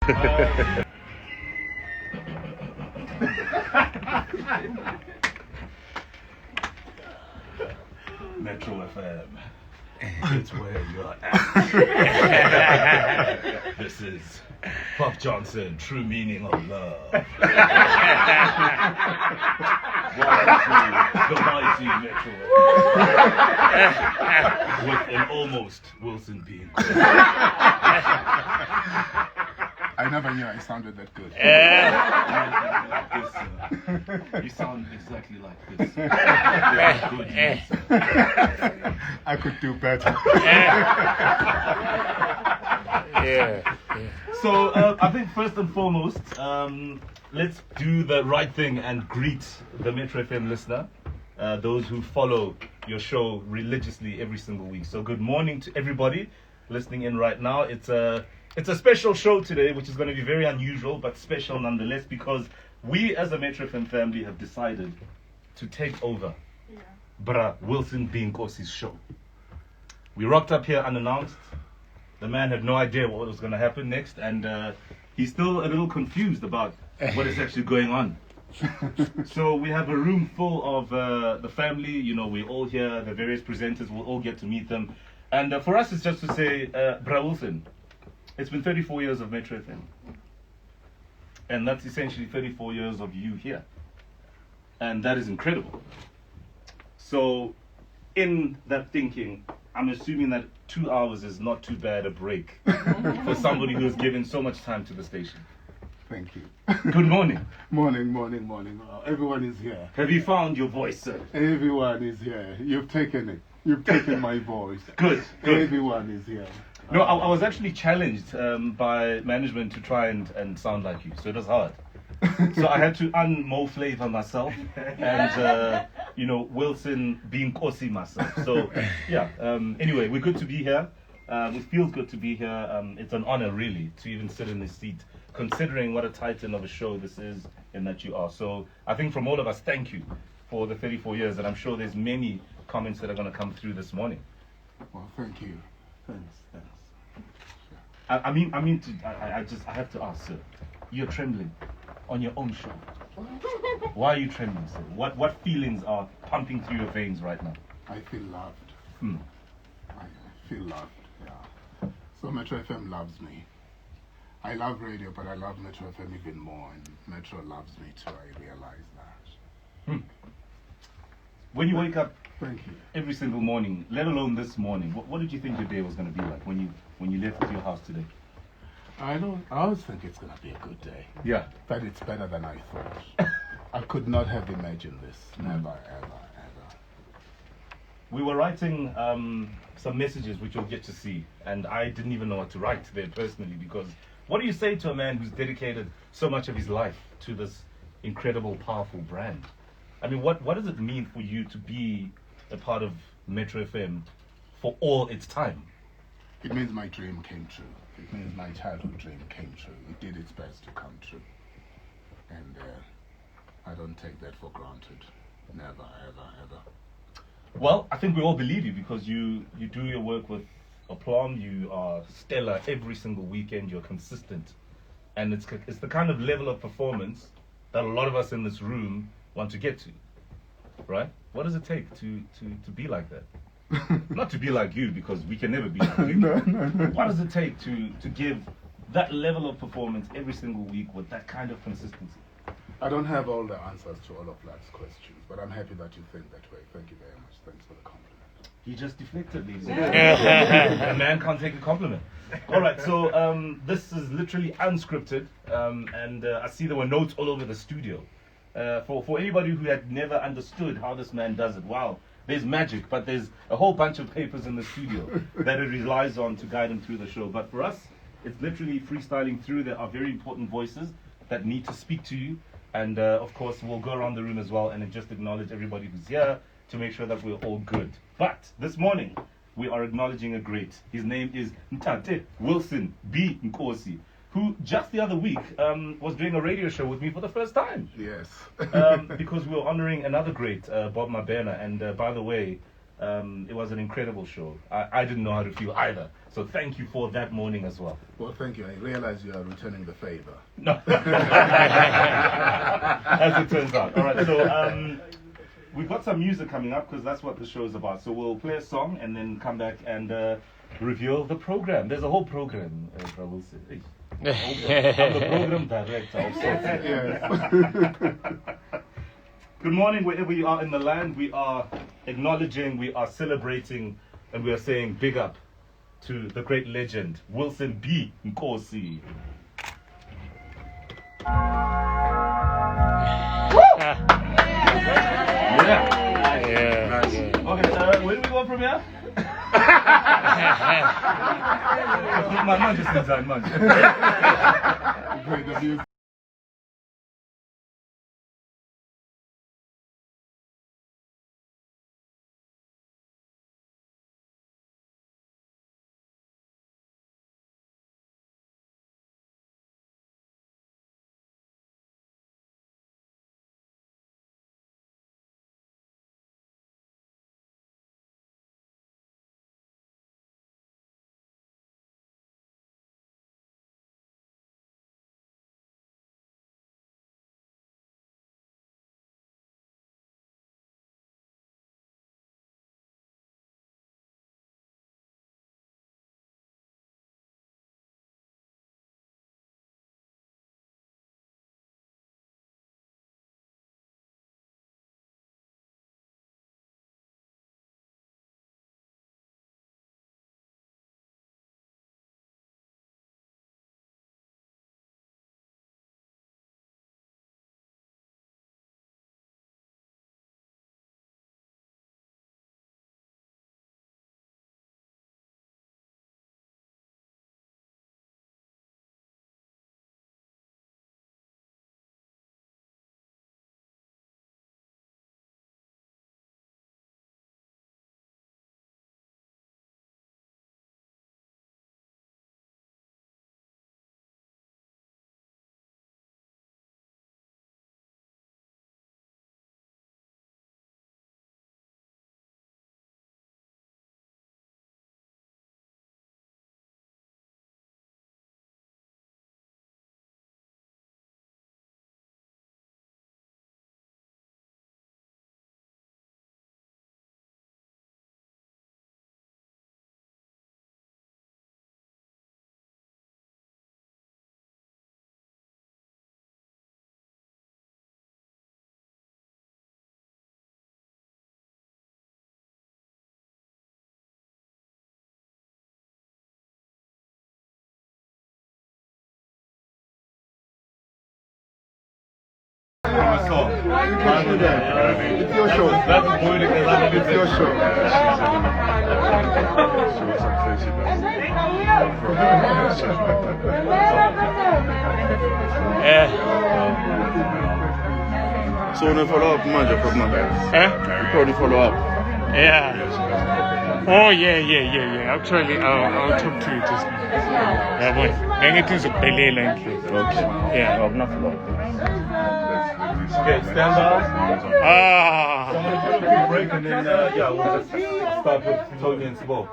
Metro FM. It's where you're at. This is Puff Johnson, True Meaning of Love. The mighty Metro FM. With an almost Wilson B Nkosi. I never knew I sounded that good. You sound exactly like this. Good news. I could do better. So I think first and foremost, let's do the right thing and greet the Metro FM listener, those who follow your show religiously every single week. So good morning to everybody listening in right now. It's a special show today, which is going to be very unusual, but special nonetheless, because we as a Metro FM family have decided to take over Bra Wilson B Nkosi's show. We rocked up here unannounced. The man had no idea what was going to happen next, and he's still a little confused about what is actually going on. So we have a room full of the family. You know, we're all here, the various presenters, we'll all get to meet them. And for us, it's just to say, Bra Wilson, it's been 34 years of Metro FM. And that's essentially 34 years of you here. And that is incredible. So, in that thinking, I'm assuming that 2 hours is not too bad a break for somebody who has given so much time to the station. Thank you. Good morning. Morning. Everyone is here. Have you found your voice, sir? Everyone is here. You've taken it. You've taken my voice. Good. Everyone is here. No, I was actually challenged by management to try and sound like you, so it was hard. So I had to unmo flavor myself and, Wilson B Nkosi myself. So, yeah, anyway, we're good to be here. It feels good to be here. It's an honor, really, to even sit in this seat, considering what a titan of a show this is and that you are. So I think from all of us, thank you for the 34 years, and I'm sure there's many comments that are going to come through this morning. Well, thank you. Thanks. I have to ask, sir. You're trembling on your own show. Why are you trembling, sir? What feelings are pumping through your veins right now? I feel loved. I feel loved, yeah. So Metro FM loves me. I love radio, but I love Metro FM even more, and Metro loves me too. I realize that. When you wake up Thank you. every single morning, let alone this morning, what did you think your day was going to be like when you left your house today? I always think it's going to be a good day. Yeah. But it's better than I thought. I could not have imagined this. Never, ever. We were writing some messages which you'll get to see, and I didn't even know what to write there personally, because what do you say to a man who's dedicated so much of his life to this incredible, powerful brand? I mean, what does it mean for you to be a part of Metro FM for all its time? It means my dream came true. It means my childhood dream came true. It did its best to come true. And I don't take that for granted. Never, ever. Well, I think we all believe you, because you do your work with aplomb. You are stellar every single weekend. You're consistent. And it's the kind of level of performance that a lot of us in this room want to get to, right? What does it take to be like that? Not to be like you, because we can never be like you. No. What does it take to give that level of performance every single week with that kind of consistency? I don't have all the answers to all of life's questions, but I'm happy that you think that way. Thank you very much. Thanks for the compliment. He just deflected, ladies and gentlemen. A man can't take a compliment. All right, so this is literally unscripted, and I see there were notes all over the studio. For anybody who had never understood how this man does it, wow, there's magic, but there's a whole bunch of papers in the studio that it relies on to guide him through the show. But for us, it's literally freestyling through. There are very important voices that need to speak to you. And of course, we'll go around the room as well and just acknowledge everybody who's here to make sure that we're all good. But this morning, we are acknowledging a great. His name is Ntate Wilson B Nkosi, who just the other week was doing a radio show with me for the first time. Yes. Because we were honoring another great, Bob Mabena. And by the way, It was an incredible show. I didn't know how to feel either. So thank you for that morning as well. Well, thank you. I realize you are returning the favor. No. As it turns out. All right, so we've got some music coming up because that's what the show is about. So we'll play a song and then come back and reveal the program. There's a whole program, Prabhu said. I'm the program director. Good morning, wherever you are in the land. We are acknowledging, we are celebrating, and we are saying big up to the great legend, Wilson B Nkosi. Yeah. Okay, where do we go from here? Man, just inside, man. It's your show. That's it's your show. So we follow up, man, from my You probably follow up. Yeah. Oh, yeah. Actually, I'll talk to you just now. Yeah, boy. It is a belay length. Okay. Yeah. I've not followed up. Okay, stand by. Ah. So I'm going to do a quick break and then, we'll just start with Tony and Sabo.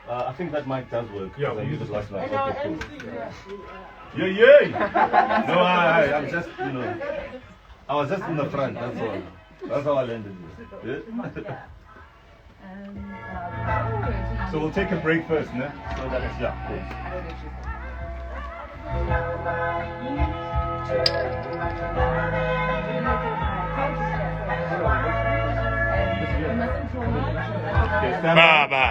I think that mic does work. Yeah, I used it last night. Okay, cool. Yeah. No, I'm just, I was just in the front, that's all. That's how I landed here. Yeah? So we'll take a break first, ne? So that it's, cool. Okay, stand by.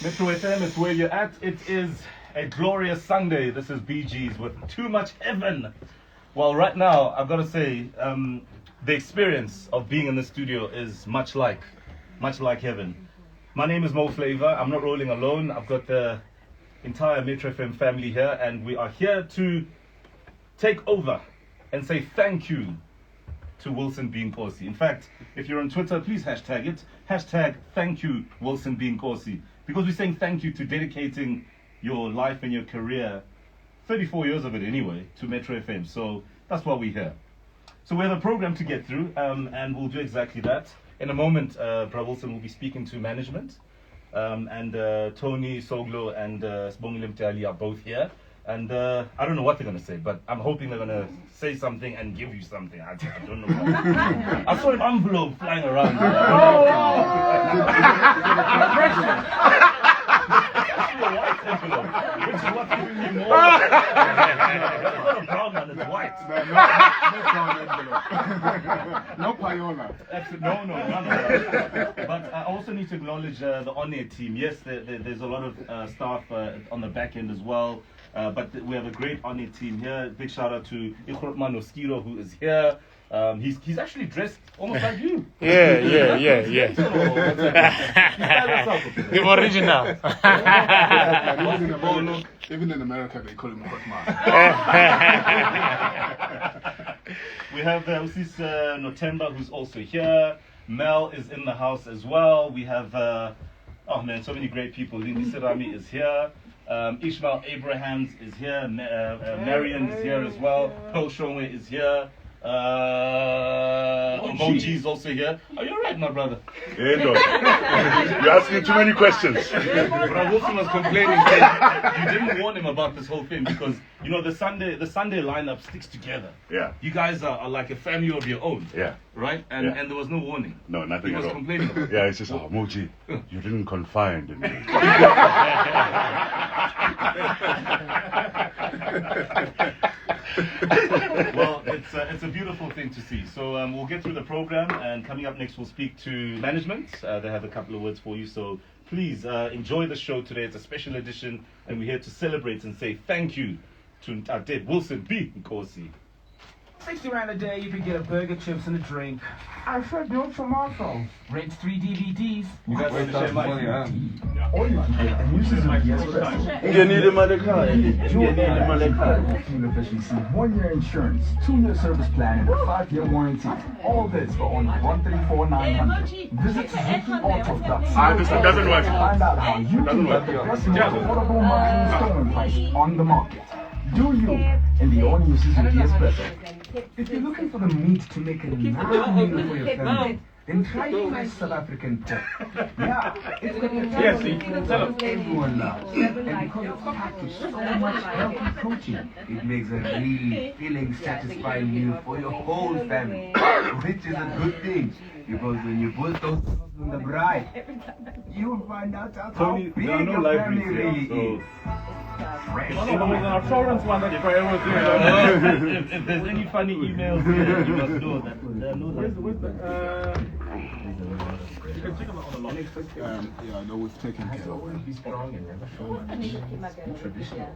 Metro FM is where you're at. It is a glorious Sunday. This is BG's with Too Much Heaven. Well, right now, I've got to say, the experience of being in the studio is much like heaven. My name is Mo Flavor. I'm not rolling alone. I've got the entire Metro FM family here, and we are here to take over and say thank you to Wilson B Nkosi. In fact, if you're on Twitter, please hashtag it. Hashtag thank you, Wilson B Nkosi. Because we're saying thank you to dedicating your life and your career, 34 years of it anyway, to Metro FM. So that's why we're here. So we have a program to get through, and we'll do exactly that. In a moment, Bra Wilson will be speaking to management, and Tony Soglo and Sibongile Mtali are both here. And I don't know what they're going to say, but I'm hoping they're going to say something and give you something. I don't know. I saw an envelope flying around. White envelope, which is what giving me more. It's not a brown one, it's white. No brown envelope. No payola. No, none of that. But I also need to acknowledge the on-air team. Yes, there's a lot of staff on the back end as well. But we have a great on-air team here. Big shout out to Ikhorman Oskiro, who is here. He's actually dressed almost like you. Yeah. The original. Even in America, they call him hot man. We have Usis Notemba, who's also here. Mel is in the house as well. We have, oh man, so many great people. Lindy Sirami is here. Ishmael Abrahams is here. Marion is here as well. Paul Shonwe is here. Moji is also here. Are you alright, my brother? Yeah, no. You're asking too many questions. Bra Wilson was complaining that you didn't warn him about this whole thing because you know the Sunday lineup sticks together. Yeah. You guys are like a family of your own. Yeah. Right? And there was no warning. No, nothing He at was all. complaining about it. Yeah, it's just, Moji, you didn't confide in me. Well, it's a beautiful thing to see. So we'll get through the program, and coming up next, we'll speak to management. They have a couple of words for you. So please enjoy the show today. It's a special edition, and we're here to celebrate and say thank you to our dead Wilson B Nkosi. 60 rand a day, you can get a burger, chips, and a drink. I said no tomato. Rent 3 DVDs. You guys want to share mine? All you can get and uses of espresso. You need him at the car. Fuel efficiency, 1-year insurance, 2-year service plan, and a 5-year warranty. All this for only 134,900. Visit SuzukiAuto.co. This one doesn't work. Find out how you can get the best affordable monthly installment price on the market. Do you in the all-new Suzuki Espresso? If you're looking for the meat to make a nice meal for your family, then try the nice South African pork. Yeah, it's got the everyone loves. And because it's packed with so much healthy protein, it makes a really filling, satisfying meal for your whole family. Which is a good thing, because when you put those in the bride, you'll find out how Tony, big there are no your live family reads really here, is. If there's any funny emails here, you must know that there are no live reads. Yeah, no, we've taken care of it. Be strong and never show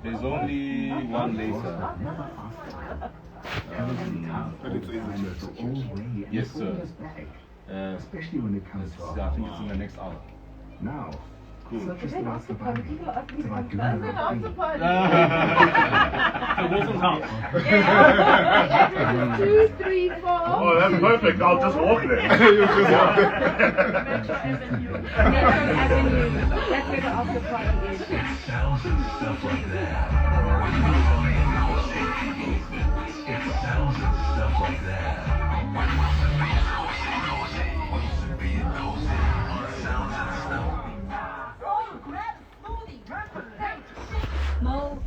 There's only one later. But it's easy to Yes, sir. Especially when it comes to I think it's in the next hour. now. Cool. It's not just about surviving. It's about doing the right thing. Two, three, four. Oh, that's perfect. I'll just walk there. You just walk. Metro Avenue. That's where the after party is. Sounds and stuff like that. It's sounds and stuff like that. B Nkosi. Sounds and stuff. Mo.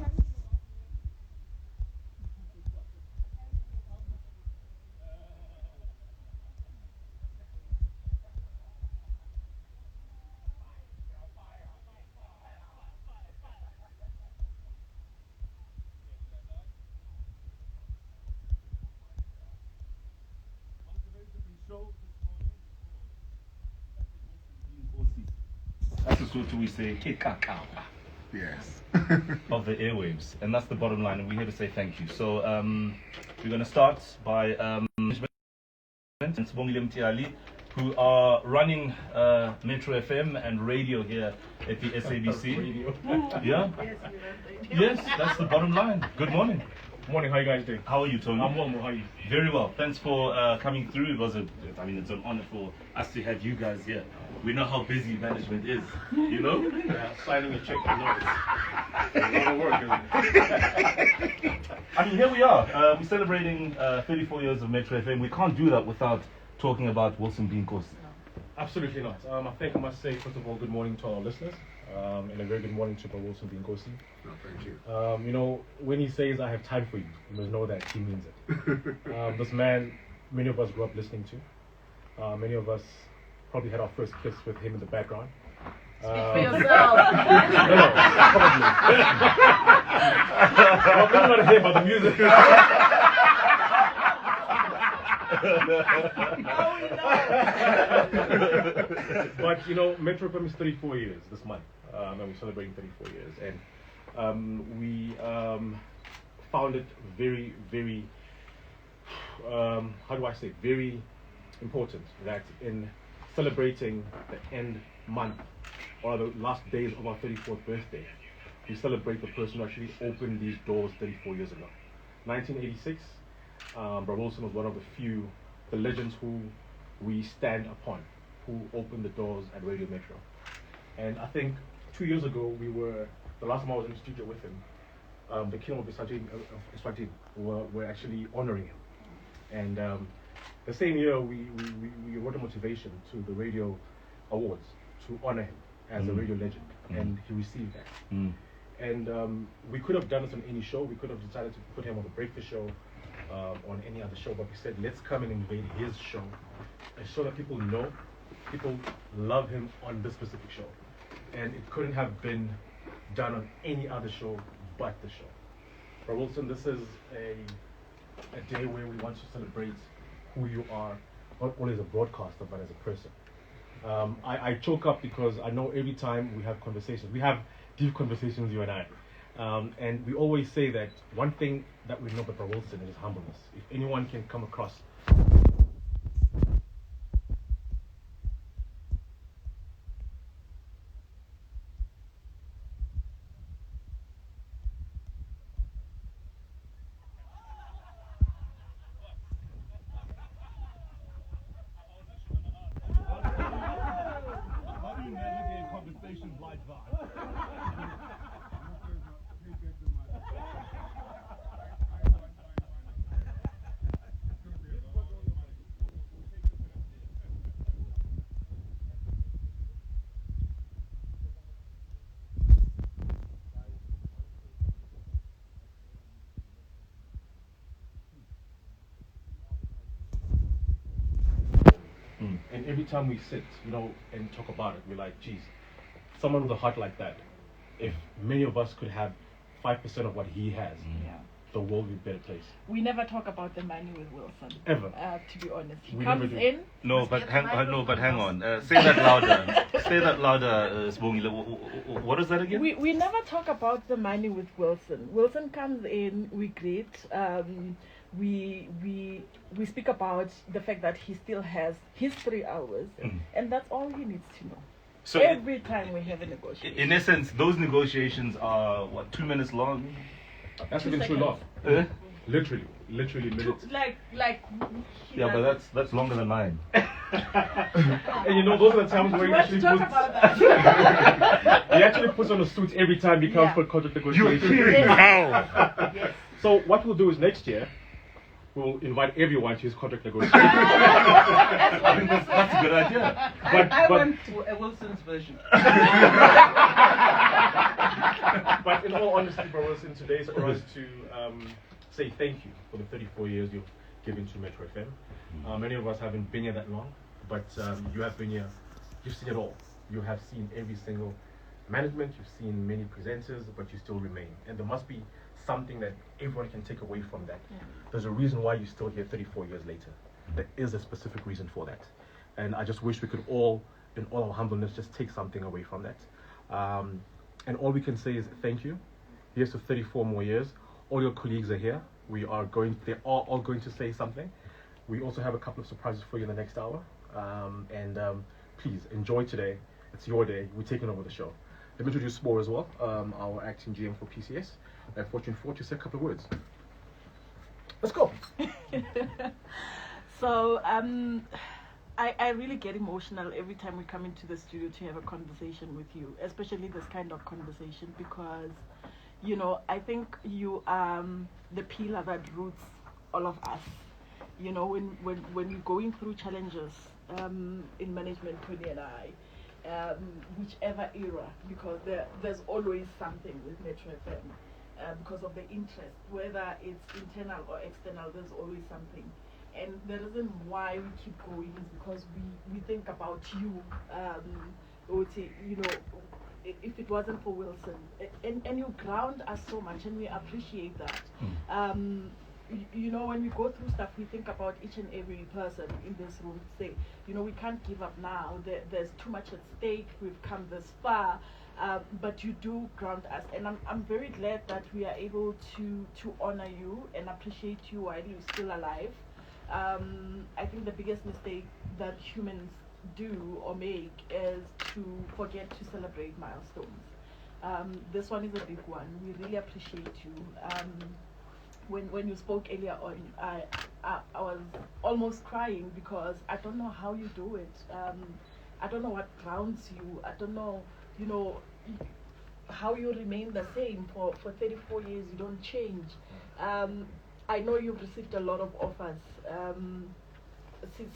That's the sort we say, kekakawa. Yes. Of the airwaves, and that's the bottom line, and we're here to say thank you. So we're going to start by management and Sibongile Mtali, who are running Metro FM and radio here at the SABC. Yeah? Yes, that's the bottom line. Good morning. Morning, how you guys doing? How are you, Tony? I'm well, how are you? Very well. Thanks for coming through. It's an honor for us to have you guys here. We know how busy management is, you know? Signing a check, I know I mean, here we are. We're celebrating 34 years of Metro FM. We can't do that without talking about Wilson B Nkosi. Absolutely not. I think I must say, first of all, good morning to our listeners, and a very good morning to Wilson B Nkosi. No, thank you. You know, when he says I have time for you, you must know that he means it. This man, many of us grew up listening to. Many of us probably had our first kiss with him in the background. Speak for yourself. No, probably. Well, maybe not him, but the music. But you know, Metro FM is 34 years this month, and we're celebrating 34 years, and we found it very, very, how do I say, very important that in celebrating the end month or the last days of our 34th birthday, we celebrate the person who actually opened these doors 34 years ago. 1986, Bro Wilson was one of the legends who we stand upon, who opened the doors at Radio Metro. And I think 2 years ago, the last time I was in the studio with him, the Kingdom of Eswatini were actually honoring him. And the same year, we wrote a motivation to the Radio Awards to honor him as a radio legend, and he received that. And we could have done this on any show. We could have decided to put him on the Breakfast Show, on any other show, but we said let's come and invade his show and show that people know, people love him on this specific show. And it couldn't have been done on any other show but the show. For Wilson, this is a day where we want to celebrate who you are, not only as a broadcaster, but as a person. I choke up because I know every time we have conversations, we have deep conversations, you and I. And we always say that one thing that we know about Wilson is humbleness. If anyone can come across and every time we sit, you know, and talk about it, we're like, geez, someone with a heart like that, if many of us could have 5% of what he has, the world would be a better place. We never talk about the money with Wilson. Ever. To be honest. He We comes never do. in. No, but hang on. Say that louder. Say that louder, Sbongile. What is that again? We never talk about the money with Wilson. Wilson comes in, we greet, we speak about the fact that he still has his 3 hours, and that's all he needs to know. So every time we have a negotiation. in essence, those negotiations are what, 2 minutes long? That's 2 even too long. Literally minutes. Like. Yeah, but that's longer than mine. And you know, those are the times where he Let's actually talk puts, about that. he actually puts on a suit every time he comes for contract negotiation. Yes. So what we'll do is next year, we'll invite everyone to his contract negotiation. I think that's a good idea. I went to a Wilson's version. But in all honesty, Bro Wilson, today is for us to say thank you for the 34 years you've given to Metro FM. Many of us haven't been here that long, but you have been here, you've seen it all. You have seen every single management, you've seen many presenters, but you still remain. And there must be something that everyone can take away from that. There's a reason why you're still here 34 years later. There is a specific reason for that. And I just wish we could all, in all our humbleness, just take something away from that. And all we can say is thank you. Here's to 34 more years. All your colleagues are here. They're all going to say something. We also have a couple of surprises for you in the next hour. Please enjoy today. It's your day. We're taking over the show. Let me introduce Spore as well, our acting GM for PCS. Fortune 4 to say a couple of words. Let's go. So I really get emotional every time we come into the studio to have a conversation with you, especially this kind of conversation, because You know, I think you are the pillar that roots all of us. You know, when we're going through challenges in management, Tony and I, whichever era, because there's always something with Metro FM because of the interest, whether it's internal or external, there's always something. And the reason why we keep going is because we think about you. We would say, you know, if it wasn't for Wilson, and you ground us so much, and we appreciate that. You know, when we go through stuff, we think about each and every person in this room. Say, you know, we can't give up now. There's too much at stake. We've come this far, but you do ground us, and I'm very glad that we are able to honor you and appreciate you while you're still alive. I think the biggest mistake that humans do or make is to forget to celebrate milestones. This one is a big one. We really appreciate you. When you spoke earlier on, I was almost crying because I don't know how you do it. I don't know what grounds you. I don't know, you know, how you remain the same for 34 years. You don't change. I know you've received a lot of offers.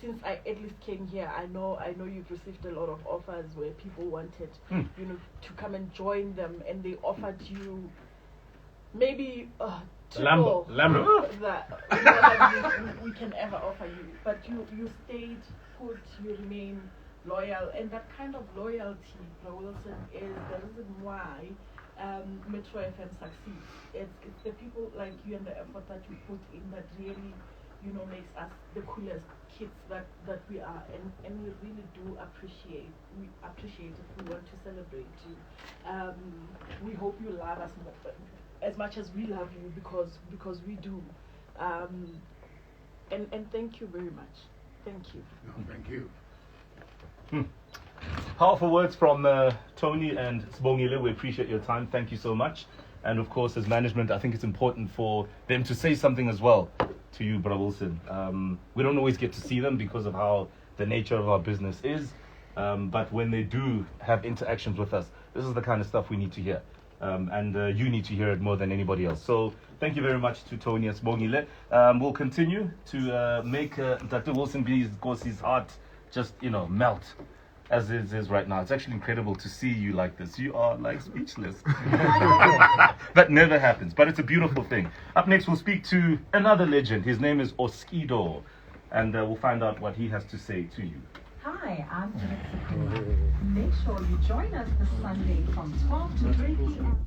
Since I at least came here, I know you've received a lot of offers where people wanted, you know, to come and join them, and they offered you maybe Lambo. that we can ever offer you. But you stayed put, you remain loyal, and that kind of loyalty, Wilson, is the reason why Metro FM succeeds. It's the people like you and the effort that you put in that really, you know, makes us the coolest kids that we are, and we really do appreciate if we want to celebrate you. We hope you love us more, as much as we love you, because we do. And thank you very much. Thank you. No, thank you. Powerful words from Tony and Sibongile. We appreciate your time. Thank you so much. And of course, as management, I think it's important for them to say something as well to you, Bra Wilson. We don't always get to see them because of how the nature of our business is. But when they do have interactions with us, this is the kind of stuff we need to hear. And you need to hear it more than anybody else. So thank you very much to Tony and Sibongile. We'll continue to make Dr. Wilson B Nkosi's heart just, you know, melt as it is right now. It's actually incredible to see you like this. You are like speechless. That never happens, but it's a beautiful thing. Up next, we'll speak to another legend. His name is Oskido, and we'll find out what he has to say to you. Hi, I'm Alexa. Make sure you join us this Sunday from 12 to 3 p.m.